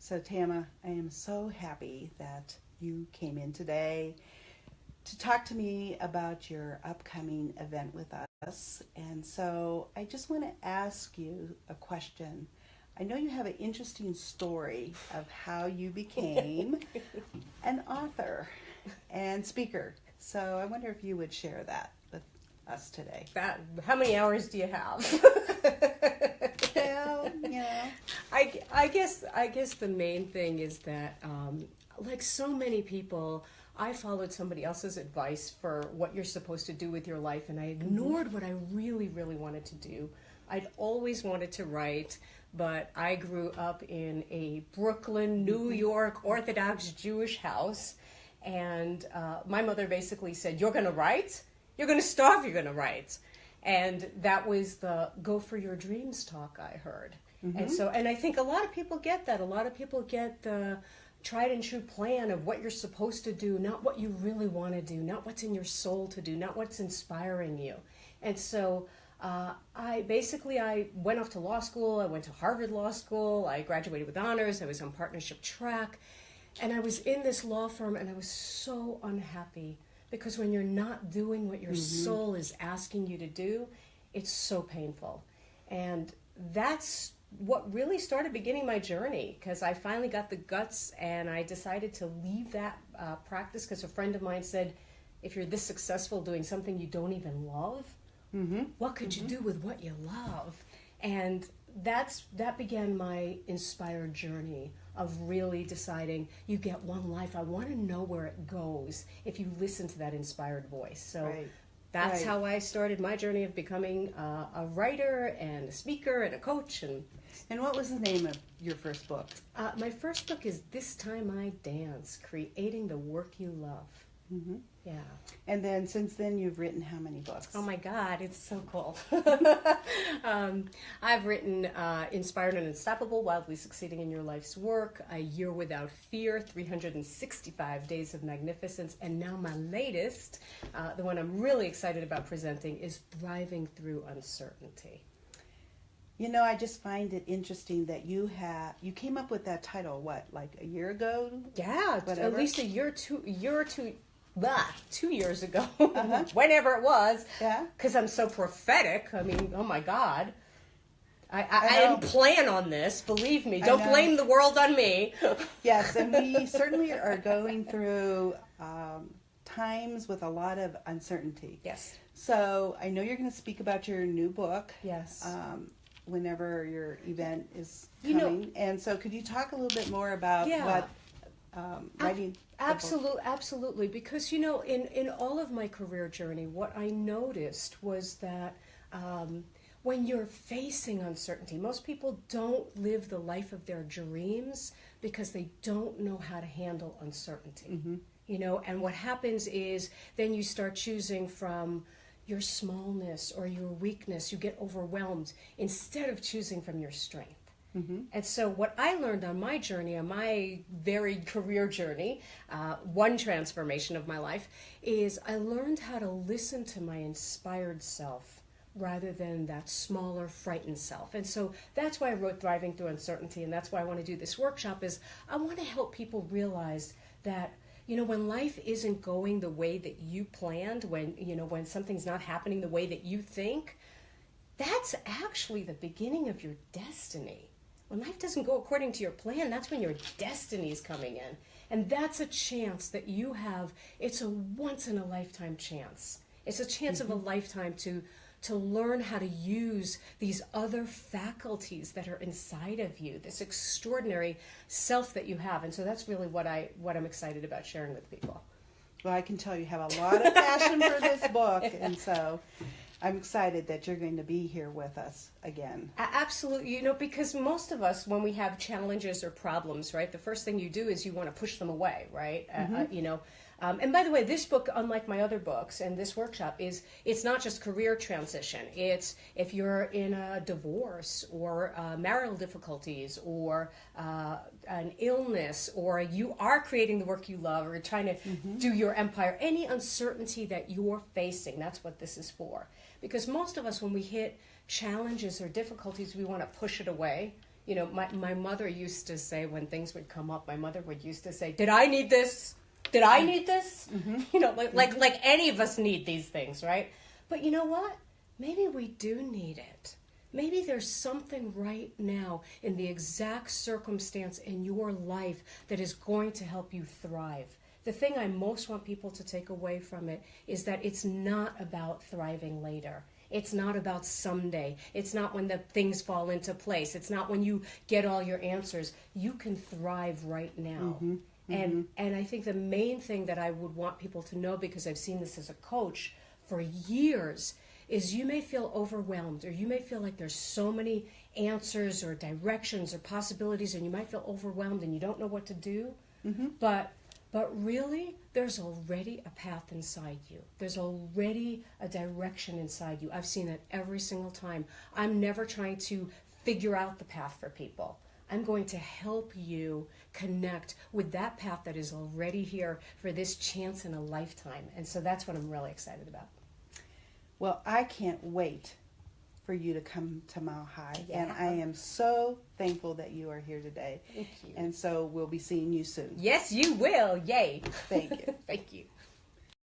So Tama, I am so happy that you came in today to talk to me about your upcoming event with us. And so I just want to ask you a question. I know you have an interesting story of how you became an author and speaker. So I wonder if you would share that with us today. How many hours do you have? Well, I guess the main thing is that, like so many people, I followed somebody else's advice for what you're supposed to do with your life, and I ignored what I really, really wanted to do. I'd always wanted to write, but I grew up in a Brooklyn, New York Orthodox Jewish house, and my mother basically said, "You're going to write? You're going to starve, you're going to write." And that was the go for your dreams talk I heard. And I think a lot of people get that. A lot of people get the tried and true plan of what you're supposed to do, not what you really want to do, not what's in your soul to do, not what's inspiring you. And so I went off to law school. I went to Harvard Law School. I graduated with honors. I was on partnership track. And I was in this law firm, and I was so unhappy. Because when you're not doing what your soul is asking you to do, it's so painful. And that's what really started beginning my journey, because I finally got the guts and I decided to leave that practice because a friend of mine said, if you're this successful doing something you don't even love, what could you do with what you love? And that began my inspired journey of really deciding you get one life. I want to know where it goes if you listen to that inspired voice. So that's how I started my journey of becoming a writer and a speaker and a coach. And what was the name of your first book? My first book is This Time I Dance, Creating the Work You Love. Yeah. And then since then you've written how many books? Oh my God, it's so cool. I've written Inspired and Unstoppable, Wildly Succeeding in Your Life's Work, A Year Without Fear, 365 Days of Magnificence, and now my latest, the one I'm really excited about presenting, is Thriving Through Uncertainty. You know, I just find it interesting that you came up with that title, what, like a year ago? Yeah, whatever? At least a year or two. 2 years ago, whenever it was, because I'm so prophetic. I mean, oh my God. I didn't plan on this, believe me. Don't blame the world on me. Yes, and we certainly are going through times with a lot of uncertainty. Yes. So I know you're going to speak about your new book. Yes. Whenever your event is coming. And so could you talk a little bit more about what writing... Absolutely. Because, in all of my career journey, what I noticed was that when you're facing uncertainty, most people don't live the life of their dreams because they don't know how to handle uncertainty. And what happens is then you start choosing from your smallness or your weakness. You get overwhelmed instead of choosing from your strength. And so what I learned on my journey, on my varied career journey, one transformation of my life, is I learned how to listen to my inspired self rather than that smaller, frightened self. And so that's why I wrote Thriving Through Uncertainty, and that's why I want to do this workshop, is I want to help people realize that when life isn't going the way that you planned, when something's not happening the way that you think, that's actually the beginning of your destiny. When life doesn't go according to your plan, that's when your destiny is coming in. And that's a chance that you have. It's a once-in-a-lifetime chance. It's a chance of a lifetime to learn how to use these other faculties that are inside of you, this extraordinary self that you have. And so that's really what I'm excited about sharing with people. Well, I can tell you have a lot of passion for this book, and so I'm excited that you're going to be here with us again. Absolutely. Because most of us, when we have challenges or problems, right, the first thing you do is you want to push them away, right? And by the way, this book, unlike my other books and this workshop, it's not just career transition. It's if you're in a divorce or marital difficulties or an illness, or you are creating the work you love, or you're trying to do your empire, any uncertainty that you're facing, that's what this is for. Because most of us, when we hit challenges or difficulties, we want to push it away. You know, my mother used to say, when things would come up, my mother would used to say, did I need this? Did I need this? Mm-hmm. You know, like any of us need these things, right? But you know what? Maybe we do need it. Maybe there's something right now in the exact circumstance in your life that is going to help you thrive. The thing I most want people to take away from it is that it's not about thriving later. It's not about someday. It's not when the things fall into place. It's not when you get all your answers. You can thrive right now. Mm-hmm. Mm-hmm. And I think the main thing that I would want people to know, because I've seen this as a coach for years, is you may feel overwhelmed, or you may feel like there's so many answers or directions or possibilities, and you might feel overwhelmed and you don't know what to do. Mm-hmm. But really, there's already a path inside you. There's already a direction inside you. I've seen it every single time. I'm never trying to figure out the path for people. I'm going to help you connect with that path that is already here for this chance in a lifetime. And so that's what I'm really excited about. Well, I can't wait for you to come to Mile High. Yeah. And I am so thankful that you are here today. Thank you. And so we'll be seeing you soon. Yes, you will. Yay. Thank you. Thank you.